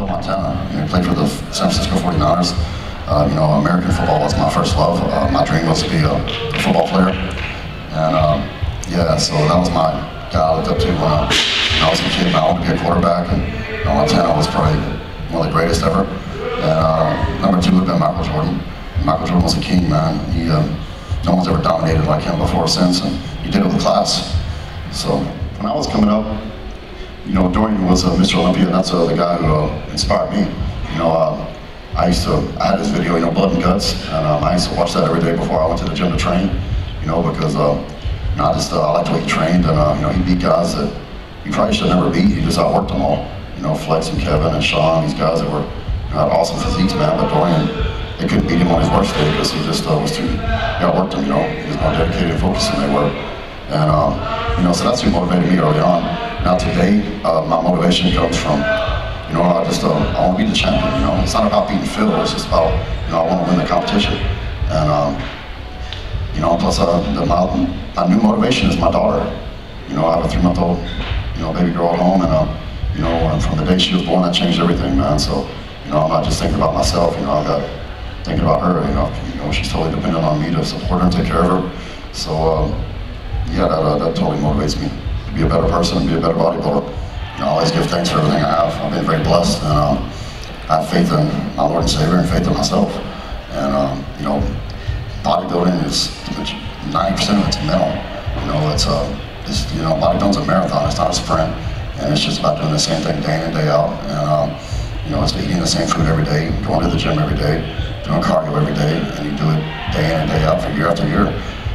Joe Montana. He played for the San Francisco 49ers. You know, American football was my first love. My dream was to be a football player. And yeah, so that was my guy I looked up to when I was a kid. I wanted to be a quarterback, and you know, Montana was probably one of the greatest ever. And number two would have been Michael Jordan. Michael Jordan was a king, man. He, no one's ever dominated like him before or since, and he did it with class. So when I was coming up, you know, Dorian was Mr. Olympia, and that's the guy who inspired me. You know, I had this video, you know, Blood and Guts, and I used to watch that every day before I went to the gym to train, you know, because you know, I liked the way he trained, and you know, he beat guys that he probably should have never beat. He just outworked them all. You know, Flex and Kevin and Sean, these guys that were, you know, had awesome physiques, man, but Dorian, they couldn't beat him on his worst day because he just was too, he outworked them, you know. He was more dedicated and focused than they were. And, you know, so that's who motivated me early on. Now today, my motivation comes from, you know, I want to be the champion, you know. It's not about beating Phil, it's just about, you know, I want to win the competition. And, you know, plus my new motivation is my daughter. You know, I have a 3-month-old, you know, baby girl at home, and, you know, from the day she was born, that changed everything, man. So, you know, I'm not just thinking about myself, you know, I got thinking about her, you know, she's totally dependent on me to support her and take care of her. So, yeah, that totally motivates me to be a better person, be a better bodybuilder. You know, I always give thanks for everything I have. I've been very blessed, and I have faith in my Lord and Savior and faith in myself. And, you know, bodybuilding is 90% of it's mental. You know, it's you know, bodybuilding's a marathon, it's not a sprint. And it's just about doing the same thing day in and day out. And, you know, it's eating the same food every day, going to the gym every day, doing cardio every day, and you do it day in and day out for year after year.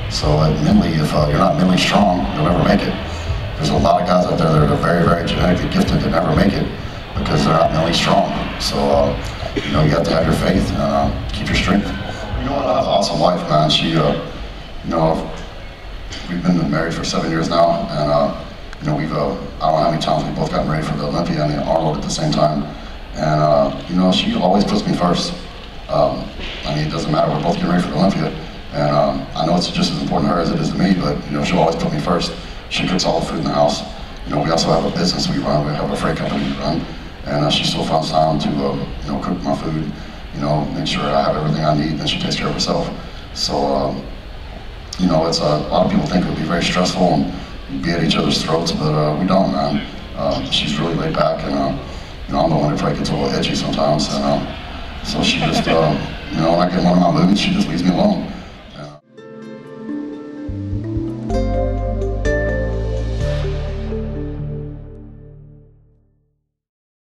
So mentally, if you're not mentally strong, you'll never make it. There's a lot of guys out there that are very, very genetically gifted that never make it because they're not mentally strong. So, you know, you have to have your faith and keep your strength. You know what, I have an awesome wife, man. She, you know, we've been married for 7 years now, and you know, I don't know how many times we've both gotten ready for the Olympia and the Arnold at the same time. And, you know, she always puts me first. I mean, it doesn't matter, we're both getting ready for the Olympia. And I know it's just as important to her as it is to me, but, you know, she'll always put me first. She cooks all the food in the house. You know, we also have a business we run, we have a freight company we run. And she still finds time to, you know, cook my food, you know, make sure I have everything I need, and she takes care of herself. So, you know, it's a lot of people think it would be very stressful and be at each other's throats, but we don't, man. She's really laid back, and you know, I'm the one that probably gets a little edgy sometimes, and so she just, you know, when I get in one of my moods, she just leaves me alone.